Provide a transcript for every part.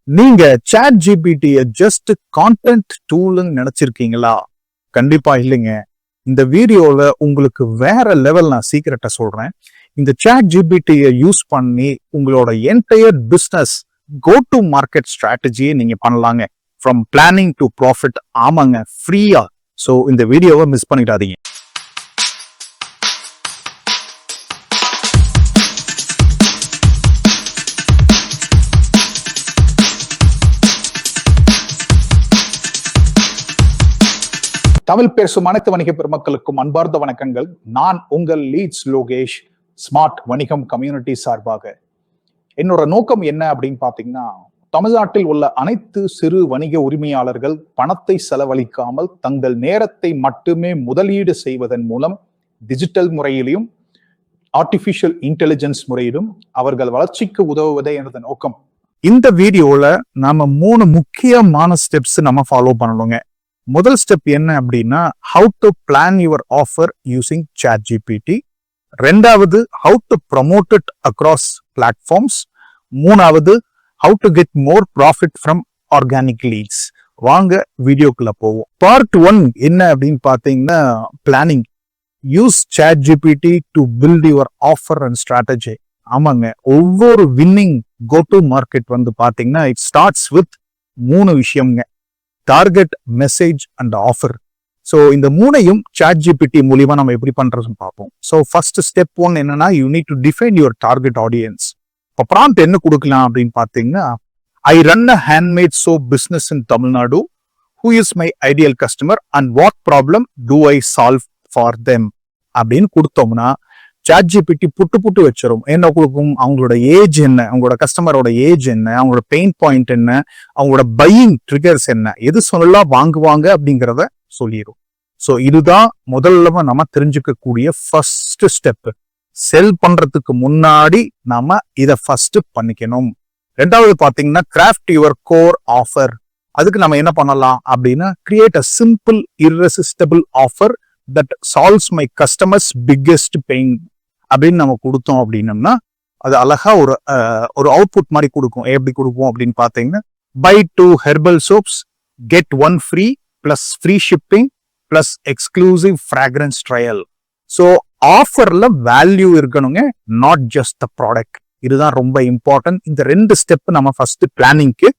நீங்க chat ஜிபிடிய just content டூல்னு நினைச்சிருக்கீங்களா? கண்டிப்பா இல்லைங்க. இந்த வீடியோல உங்களுக்கு வேற லெவல் நான் சீக்கிரட்டா சொல்றேன். இந்த சாட் ஜிபிடிய யூஸ் பண்ணி உங்களோட entire business go to market ஸ்ட்ராட்டஜியை நீங்க பண்ணலாங்க. From planning to profit. ஆமாங்க, ஃப்ரீயா. ஸோ இந்த வீடியோவை மிஸ் பண்ணிடாதீங்க. தமிழ் பேசும் அனைத்து வணிக பெருமக்களுக்கும் அன்பார்ந்த வணக்கங்கள். நான் உங்கள் லீட்ஸ் லோகேஷ், ஸ்மார்ட் வணிகம் கம்யூனிட்டி சார்பாக. என்னோட நோக்கம் என்ன அப்படின்னு பாத்தீங்கன்னா, தமிழ்நாட்டில் உள்ள அனைத்து சிறு வணிக உரிமையாளர்கள் பணத்தை செலவழிக்காமல் தங்கள் நேரத்தை மட்டுமே முதலீடு செய்வதன் மூலம் டிஜிட்டல் முறையிலும் ஆர்டிபிஷியல் இன்டெலிஜென்ஸ் முறையிலும் அவர்கள் வளர்ச்சிக்கு உதவுவதே எனது நோக்கம். இந்த வீடியோல நாம 3 முக்கியமான ஸ்டெப்ஸ் நம்ம ஃபாலோ பண்ணணுங்க. முதல் ஸ்டெப் என்ன அப்படின்னா, how to plan your offer using chat GPT. ரெண்டாவது, how to promote it across platforms. மூணாவது, how to get more profit from organic leads. வாங்க வீடியோக்குள்ள போவோம். பார்ட் 1 என்ன அப்படின்னு பாத்தீங்கன்னா, planning. Use chat GPT to build your offer and strategy. ஆமாங்க, ஒவ்வொரு வின்னிங் கோ டு மார்க்கெட் வந்து பாத்தீங்கன்னா இட் ஸ்டார்ட்ஸ் வித் 3 விஷயம்ங்க. Target, message and offer. So இந்த 3ஐயும் சாட் ஜிபிடி மூலியமா நம்ம எப்படி பண்றதுன்னு பார்ப்போம். ஸோ ஃபர்ஸ்ட் ஸ்டெப் 1 என்னன்னா, you need to define your target audience. இப்போ ப்ராம்ப்ட் என்ன கொடுக்கலாம் அப்படின்னு பார்த்தீங்கன்னா, I run a handmade soap business in Tamil Nadu. Who is my ideal customer and what problem do I solve for them அப்படின்னு கொடுத்தோம்னா chat GPT புட்டு வச்சிரும். என்ன கொடுக்கும்? அவங்களோட ஏஜ் என்ன, அவங்களோட கஸ்டமரோட ஏஜ் என்ன, அவங்களோட பெயின் பாயிண்ட் என்ன, அவங்களோட பையிங் ட்ரிகர்ஸ் என்ன, எது சொல்லலாம் வாங்குவாங்க அப்படிங்கிறத சொல்லிடும். ஸோ இதுதான் முதல்ல நம்ம தெரிஞ்சுக்கக்கூடிய ஃபர்ஸ்ட் ஸ்டெப். செல் பண்றதுக்கு முன்னாடி நாம இதை ஃபர்ஸ்ட் பண்ணிக்கணும். ரெண்டாவது பாத்தீங்கன்னா, கிராஃப்ட் யுவர் கோர் ஆஃபர். அதுக்கு நம்ம என்ன பண்ணலாம் அப்படின்னா, create a simple irresistible offer that solves my customers biggest pain அப்படின்னு நம்ம கொடுத்தோம் அப்படின்னம்னா அது அழகா ஒரு அவுட்புட் மாதிரி கொடுக்கும். எப்படி கொடுக்கும் அப்படின்னு பாத்தீங்கன்னா, buy 2 herbal soaps get 1 free plus free shipping plus exclusive fragrance trial. So ஆஃபர்ல வேல்யூ இருக்கணுங்க, நாட் ஜஸ்ட் த ப்ராடக்ட். இதுதான் ரொம்ப இம்பார்ட்டன்ட். இந்த 2 ஸ்டெப் நம்ம ஃபர்ஸ்ட் பிளானிங்க்கு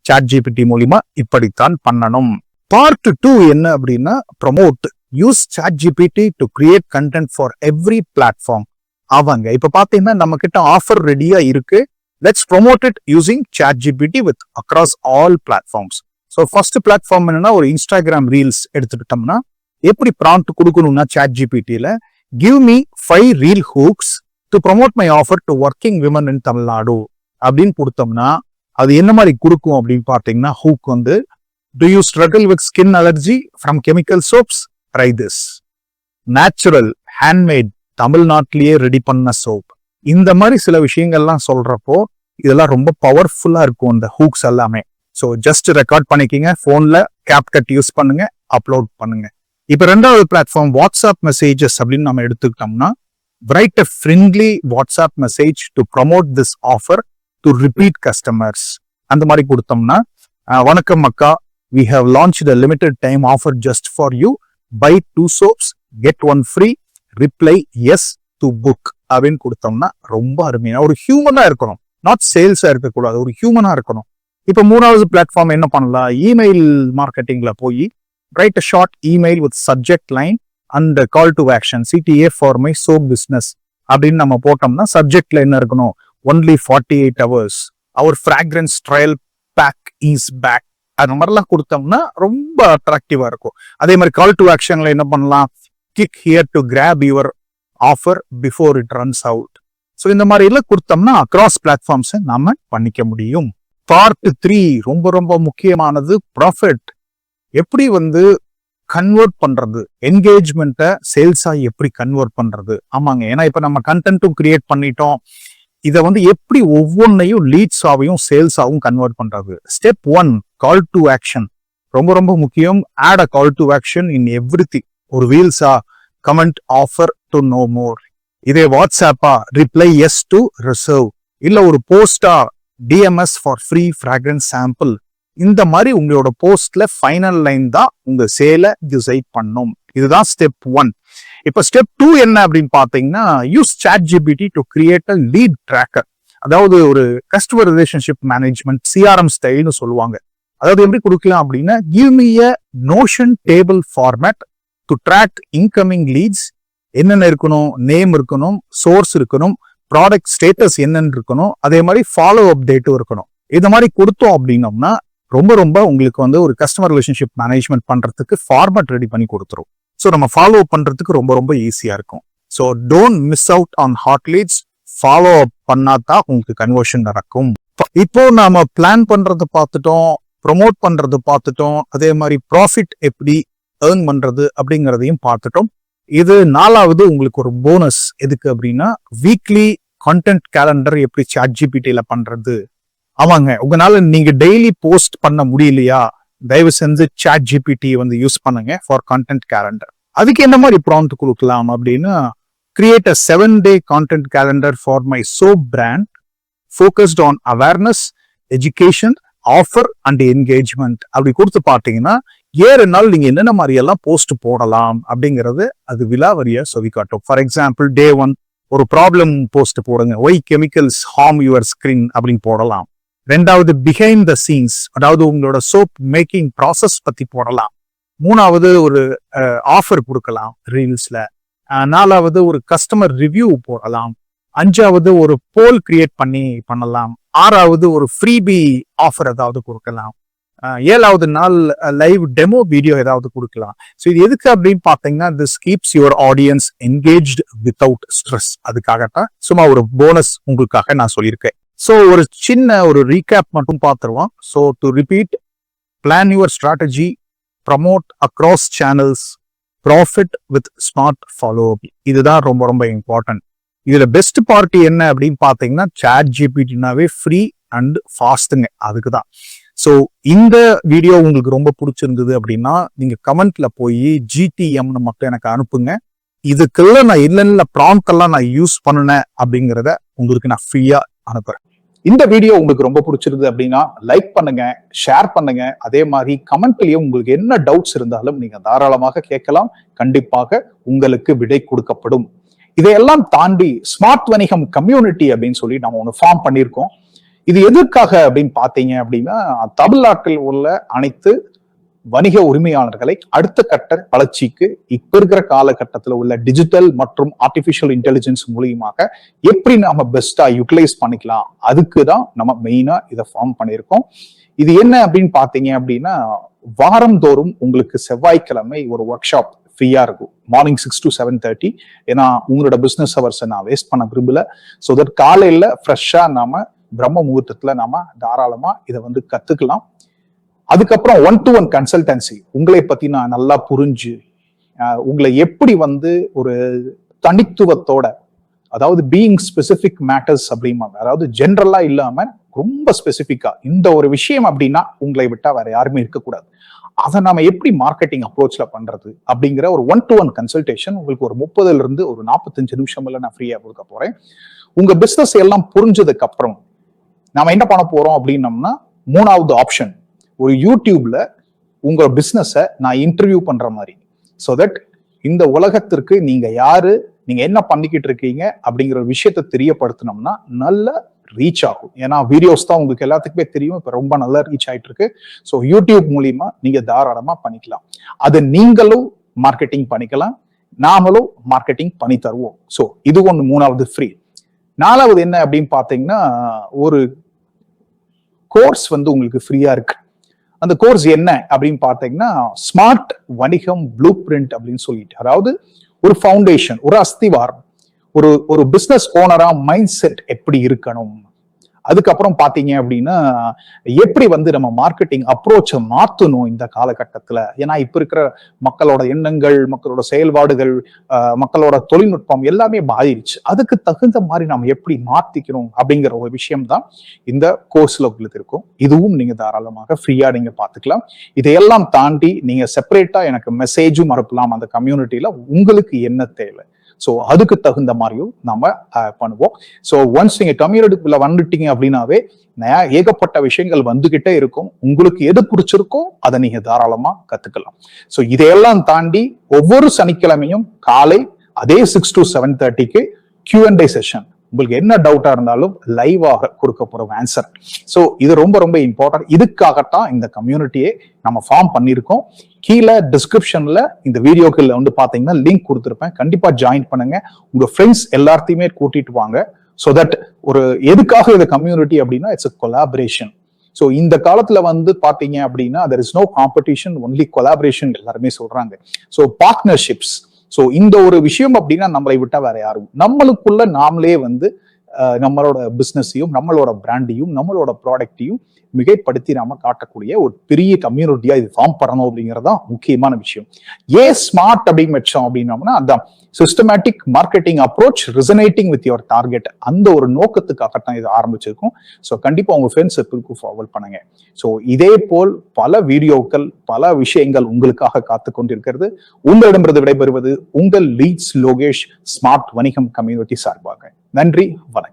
சாட் ஜிபிடி மூலியமா இப்படித்தான் பண்ணணும். பார்ட் 2 என்ன அப்படின்னா, promote. Use chat GPT to create content for every platform. அவங்க இப்ப பாத்தீங்கன்னா நம்ம கிட்ட ஆஃபர் ரெடியா இருக்கு. Let's promote it using chat GPT with across all platforms. So first platform என்னன்னா, ஒரு இன்ஸ்டாகிராம் ரீல்ஸ் எடுத்துக்கிட்டோம்னா எப்படி ப்ராம்ப்ட் கொடுக்கணும்னா, சாட் ஜிபிடியில give me 5 reel hooks to promote my offer to working women in Tamil Nadu அப்படின்னு கொடுத்தோம்னா அது என்ன மாதிரி கொடுக்கும் அப்படின்னு பாத்தீங்கன்னா, ஹூக் வந்து, to you struggle with skin allergy from chemical soaps, try this. Natural, handmade, தமிழ்நாட்டிலேயே ரெடி பண்ண சோப். இந்த மாதிரி சில விஷயங்கள்லாம் சொல்றப்போ இதெல்லாம் ரொம்ப பவர்ஃபுல்லா இருக்கும் இந்த ஹூக்ஸ் எல்லாமே. ஸோ ஜஸ்ட் ரெக்கார்ட் பண்ணிக்கிங்க, போன்ல கேப்கட் யூஸ் பண்ணுங்க, அப்லோட் பண்ணுங்க. இப்ப ரெண்டாவது பிளாட்ஃபார்ம் வாட்ஸ்அப் மெசேஜஸ் அப்படின்னு நம்ம எடுத்துக்கிட்டோம்னா, write a friendly WhatsApp message to promote this offer to repeat customers. அந்த மாதிரி கொடுத்தோம்னா, வணக்கம் அக்கா, we have launched a limited time offer just for you. Buy 2 soaps, get 1 free. Reply yes to book அப்படின்னு கொடுத்தோம்னா ரொம்ப அருமையா ஒரு ஹியூமனா இருக்கணும், நாட் சேல்ஸா இருக்கக்கூடாது, ஒரு ஹியூமனா இருக்கணும். இப்ப 3வது பிளாட்ஃபார்ம் என்ன பண்ணலாம், இமெயில் மார்க்கெட்டிங்ல போய் write a short email with subject line and call to action, CTA for my soap business அப்படின்னு நம்ம போட்டோம்னா சப்ஜெக்ட்ல என்ன இருக்கணும், only 48 hours our fragrance trial pack is back. அந்த மாதிரிலாம் கொடுத்தோம்னா ரொம்ப அட்ராக்டிவா இருக்கும். அதே மாதிரி கால் டு ஆக்ஷன்ல என்ன பண்ணலாம், click here to grab your offer before it runs out. So இந்த மாதிரி எல்லாம் கொடுத்தோம்னா அக்ராஸ் பிளாட்ஃபார்ம்ஸை நாம பண்ணிக்க முடியும். பார்ட் 3 ரொம்ப ரொம்ப முக்கியமானது, ப்ராஃபிட். எப்படி வந்து கன்வெர்ட் பண்றது, என்கேஜ்மெண்ட்டை சேல்ஸா எப்படி கன்வெர்ட் பண்றது. ஆமாங்க, ஏன்னா இப்ப நம்ம கண்டென்ட்டும் கிரியேட் பண்ணிட்டோம், இதை வந்து எப்படி ஒவ்வொன்னையும் லீட்ஸாவையும் சேல்ஸாவும் கன்வெர்ட் பண்றது. ஸ்டெப் 1 கால் டு ஆக்ஷன் ரொம்ப ரொம்ப முக்கியம். Add a call to action in everything. ஒரு ரீல்ஸா comment offer to know more. இதே வாட்ஸ்அப்பா ரிப்ளை எஸ் டு ரிசர்வ். இல்ல ஒரு போஸ்டா DMS for free fragrance sample. இந்த மாதிரி உங்களோட போஸ்ட்ல ஃபைனல் லைன் தான் உங்க சேலை டிசைட் பண்ணும். இதுதான் ஸ்டெப் 1. இப்ப ஸ்டெப் 2 என்ன அப்படின்னு பாத்தீங்கன்னா, use ChatGPT to create a lead tracker. அதாவது ஒரு கஸ்டமர் ரிலேஷன்ஷிப் மேனேஜ்மெண்ட் CRM ஸ்டைல்னு சொல்லுவாங்க. அதாவது எப்படி கொடுக்கலாம் அப்படின்னா, give me a notion table format to track incoming leads. என்னென்ன இருக்கணும், நேம் இருக்கணும், சோர்ஸ் இருக்கணும், ப்ராடக்ட் ஸ்டேட்டஸ் என்னன்னு இருக்கணும், அதே மாதிரி ஃபாலோ அப் டேட்டும் இருக்கணும். இந்த மாதிரி கொடுத்தோம் அப்படின்னோம்னா ரொம்ப ரொம்ப உங்களுக்கு வந்து ஒரு கஸ்டமர் ரிலேஷன்ஷிப் மேனேஜ்மெண்ட் பண்றதுக்கு ஃபார்மட் ரெடி பண்ணி கொடுத்துரும். ஸோ நம்ம ஃபாலோ அப் பண்றதுக்கு ரொம்ப ரொம்ப ஈஸியா இருக்கும். So don't miss out on hot leads. Follow up பண்ணாதான் உங்களுக்கு கன்வர்ஷன் நடக்கும். இப்போ நாம பிளான் பண்றது பார்த்துட்டோம், ப்ரொமோட் பண்றது பார்த்துட்டோம், அதே மாதிரி ப்ராஃபிட் எப்படி ஏர்ன் பண்றது அப்படிங்கிறதையும் பார்த்துட்டோம். இது 4வது உங்களுக்கு ஒரு போனஸ். எதுக்கு அப்படின்னா, வீக்லி கண்டென்ட் கேலண்டர் எப்படி ChatGPT-ல பண்றது. ஆமாங்க, உங்களால நீங்க டெய்லி போஸ்ட் பண்ண முடியலையா, தயவு செஞ்சு ChatGPT வந்து யூஸ் பண்ணுங்க ஃபார் கண்டென்ட் கேலண்டர். அதுக்கு என்ன மாதிரி ப்ராம்ப்ட் கொடுக்கலாம் அப்படின்னா, create a 7-day content calendar for my soap brand focused on awareness, education, offer and engagement. அப்படி கொடுத்து பார்த்தீங்கன்னா 7 நாள் நீங்க என்னென்ன மாதிரி எல்லாம் போஸ்ட் போடலாம் அப்படிங்கிறது அது விலாவரியா சொல்லி காட்டும். ஃபார் எக்ஸாம்பிள், டே 1 ஒரு ப்ராப்ளம் போஸ்ட் போடுங்க, why chemicals harm your skin அப்படின்னு போடலாம். 2வது பிஹைண்ட் த சீன்ஸ், அதாவது உங்களோட சோப் மேக்கிங் ப்ராசஸ் பத்தி போடலாம். 3வது ஒரு ஆஃபர் கொடுக்கலாம் ரீல்ஸ்ல. 4வது ஒரு கஸ்டமர் ரிவ்யூ போடலாம். 5வது ஒரு போல் கிரியேட் பண்ணலாம். 6வது ஒரு ஃப்ரீபி ஆஃபர் ஏதாவது கொடுக்கலாம். 7வது நாள் லைவ் டெமோ வீடியோ ஏதாவது கொடுக்கலாம். ஸோ இது எதுக்கு அப்படின்னு பார்த்தீங்கன்னா, this keeps your audience engaged without stress. அதுக்காகத்தான் சும்மா ஒரு போனஸ் உங்களுக்காக நான் சொல்லியிருக்கேன். ஸோ ஒரு சின்ன ஒரு ரீகேப் மட்டும் பார்த்துருவோம். So to repeat, plan your strategy, promote across channels, profit with smart follow up. இதுதான் ரொம்ப ரொம்ப இம்பார்ட்டன்ட். இதுல பெஸ்ட் பார்ட்டி என்ன அப்படின்னு பார்த்தீங்கன்னா, ChatGPT-னாவே ஃப்ரீ அண்ட் ஃபாஸ்ட்டுங்க. அதுக்கு தான். ஸோ இந்த வீடியோ உங்களுக்கு ரொம்ப பிடிச்சிருந்தது அப்படின்னா, நீங்க கமெண்ட்ல போய் GTMன்னு மட்டும் எனக்கு அனுப்புங்க. இதுக்கெல்லாம் நான் இல்லைன்னு ப்ராம்ப்ட் எல்லாம் நான் யூஸ் பண்ணினேன் அப்படிங்கிறத உங்களுக்கு நான் ஃப்ரீயா அனுப்புறேன். இந்த வீடியோ உங்களுக்கு ரொம்ப பிடிச்சிருந்தது அப்படின்னா லைக் பண்ணுங்க, ஷேர் பண்ணுங்க. அதே மாதிரி கமெண்ட்லயும் உங்களுக்கு என்ன டவுட்ஸ் இருந்தாலும் நீங்க தாராளமாக கேட்கலாம். கண்டிப்பாக உங்களுக்கு விடை கொடுக்கப்படும். இதையெல்லாம் தாண்டி ஸ்மார்ட் வணிகம் கம்யூனிட்டி அப்படின்னு சொல்லி நம்ம ஒன்று ஃபார்ம் பண்ணியிருக்கோம். இது எதற்காக அப்படின்னு பாத்தீங்க அப்படின்னா, தமிழ்நாட்டில் உள்ள அனைத்து வணிக உரிமையாளர்களை அடுத்த கட்ட வளர்ச்சிக்கு இப்ப இருக்கிற காலகட்டத்தில் உள்ள டிஜிட்டல் மற்றும் ஆர்டிபிஷியல் இன்டெலிஜென்ஸ் மூலியமாக எப்படி நாம பெஸ்டா யூட்டிலைஸ் பண்ணிக்கலாம், அதுக்கு தான் நம்ம மெயினா இதை ஃபார்ம் பண்ணியிருக்கோம். இது என்ன அப்படின்னு பாத்தீங்க அப்படின்னா, வாரந்தோறும் உங்களுக்கு செவ்வாய்க்கிழமை ஒரு ஒர்க் ஷாப் ஃப்ரீயா இருக்கும். Morning 6 to 7:30. ஏன்னா உங்களோட பிசினஸ் ஹவர்ஸை நான் வேஸ்ட் பண்ண விரும்பல. ஸோ தட் காலையில ஃப்ரெஷ்ஷா நாம பிரம்ம முகூர்த்தத்துல நாம தாராளமா இதை வந்து கத்துக்கலாம். அதுக்கப்புறம் 1-to-1 கன்சல்டன்சி, உங்களை பத்தி நான் நல்லா புரிஞ்சு உங்களை எப்படி வந்து ஒரு தனித்துவத்தோட, அதாவது பீயிங் ஸ்பெசிபிக் மேட்டர்ஸ் அப்படிம்பாங்க, அதாவது ஜென்ரலா இல்லாம ரொம்ப ஸ்பெசிபிக்கா இந்த ஒரு விஷயம் அப்படின்னா உங்களை விட்டா வேற யாருமே இருக்கக்கூடாது, அதை நாம எப்படி மார்க்கெட்டிங் அப்ரோச்ல பண்றது அப்படிங்கிற ஒரு 1-to-1 கன்சல்டேஷன் உங்களுக்கு ஒரு 30 இருந்து ஒரு 45 நிமிஷம்ல நான் ஃப்ரீயா கொடுக்க போறேன். உங்க பிசினஸ் எல்லாம் புரிஞ்சதுக்கு அப்புறம் நாம என்ன பண்ண போறோம் அப்படின்னம்னா, 3வது ஆப்ஷன், ஒரு யூடியூப்ல உங்க பிசினஸை நான் இன்டர்வியூ பண்ற மாதிரி. ஸோ தட் இந்த உலகத்திற்கு நீங்க யாரு, நீங்க என்ன பண்ணிக்கிட்டு இருக்கீங்க அப்படிங்கிற ஒரு விஷயத்த தெரியப்படுத்தினோம்னா நல்ல ரீச் ஆகும். ஏன்னா வீடியோஸ் தான் உங்களுக்கு எல்லாத்துக்குமே தெரியும், இப்ப ரொம்ப நல்லா ரீச் ஆயிட்டு இருக்கு. ஸோ யூடியூப் மூலியமா நீங்க தாராளமா பண்ணிக்கலாம். அது நீங்களும் மார்க்கெட்டிங் பண்ணிக்கலாம், நாமளும் மார்க்கெட்டிங் பண்ணி தருவோம். ஸோ இது ஒன்று 3வது ஃப்ரீ. 4வது என்ன அப்படின்னு பாத்தீங்கன்னா, ஒரு கோர்ஸ் வந்து உங்களுக்கு ஃப்ரீயா இருக்கு. அந்த கோர்ஸ் என்ன அப்படின்னு பார்த்தீங்கன்னா, ஸ்மார்ட் வணிகம் ப்ளூ பிரிண்ட் அப்படின்னு சொல்லிட்டு, அதாவது ஒரு ஃபவுண்டேஷன், ஒரு அஸ்திவாரம், ஒரு பிசினஸ் ஓனரா மைண்ட் செட் எப்படி இருக்கணும், அதுக்கப்புறம் பாத்தீங்க அப்படின்னா எப்படி வந்து நம்ம மார்க்கெட்டிங் அப்ரோச்சை மாத்தணும் இந்த காலகட்டத்துல. ஏன்னா இப்ப இருக்கிற மக்களோட எண்ணங்கள், மக்களோட செயல்பாடுகள், மக்களோட தொழில்நுட்பம் எல்லாமே பாதிருச்சு. அதுக்கு தகுந்த மாதிரி நம்ம எப்படி மாத்திக்கணும் அப்படிங்கிற ஒரு விஷயம் தான் இந்த கோர்ஸ்ல உங்களுக்கு இருக்கும். இதுவும் நீங்க தாராளமாக ஃப்ரீயா நீங்க பாத்துக்கலாம். இதையெல்லாம் தாண்டி நீங்க செப்பரேட்டா எனக்கு மெசேஜும் அனுப்பலாம் அந்த கம்யூனிட்டியில, உங்களுக்கு என்ன தேவை. ஸோ அதுக்கு தகுந்த மாதிரியும் நம்ம பண்ணுவோம். ஸோ ஒன்ஸ் நீங்க கம்யூனிட்டிக்குள்ள வந்துட்டீங்க அப்படின்னாவே ஏகப்பட்ட விஷயங்கள் வந்துகிட்டே இருக்கும். உங்களுக்கு எது பிடிச்சிருக்கோ அதை நீங்க தாராளமா கத்துக்கலாம். ஸோ இதையெல்லாம் தாண்டி ஒவ்வொரு சனிக்கிழமையும் காலை அதே 6 to 7:30 Q&A செஷன். உங்களுக்கு என்ன டவுட்டா இருந்தாலும் லைவாக கொடுக்க போறோம் ஆன்சர். ஸோ இது ரொம்ப ரொம்ப இம்பார்ட்டன்ட். இதுக்காகத்தான் இந்த கம்யூனிட்டியை நம்ம ஃபார்ம் பண்ணியிருக்கோம். கீழே டிஸ்கிரிப்ஷன்ல இந்த வீடியோக்குள்ள வந்து பாத்தீங்கன்னா லிங்க் கொடுத்துருப்பேன். கண்டிப்பா ஜாயின் பண்ணுங்க. உங்க ஃப்ரெண்ட்ஸ் எல்லாத்தையுமே கூட்டிட்டு வாங்க. ஸோ தட் ஒரு எதுக்காக இந்த கம்யூனிட்டி அப்படின்னா இட்ஸ் a collaboration. ஸோ இந்த காலத்துல வந்து பாத்தீங்க அப்படின்னா there is no competition, only collaboration எல்லாருமே சொல்றாங்க. So partnerships. ஸோ இந்த ஒரு விஷயம் அப்படின்னா நம்மளை விட்டா வேற யாரும், நம்மளுக்குள்ள நாமளே வந்து நம்மளோட பிசினஸையும் நம்மளோட பிராண்டையும் நம்மளோட ப்ராடக்டையும் மிகைப்படுத்தி நாம காட்டக்கூடிய ஒரு பெரிய கம்யூனிட்டியா இது ஃபார்ம் பண்ணணும் அப்படிங்கறதான் முக்கியமான விஷயம். ஏன் ஸ்மார்ட் அப்படின்னு வச்சோம் அப்படின்னோம்னா அதான் systematic marketing approach resonating with your target. அந்த ஒரு நோக்கத்துக்காகத்தான் இது ஆரம்பிச்சிருக்கும். ஸோ கண்டிப்பா உங்க ஃப்ரெண்ட்ஸ் சர்க்கிளுக்கு ஃபார்வர்ட் பண்ணுங்க. ஸோ இதே போல் பல வீடியோக்கள் பல விஷயங்கள் உங்களுக்காக காத்து கொண்டிருக்கிறது. உங்களிடமிருந்து விடைபெறுவது உங்கள் லீட்ஸ் லோகேஷ், ஸ்மார்ட் வணிகம் கம்யூனிட்டி சார்பாக. நன்றி, வணக்கம்.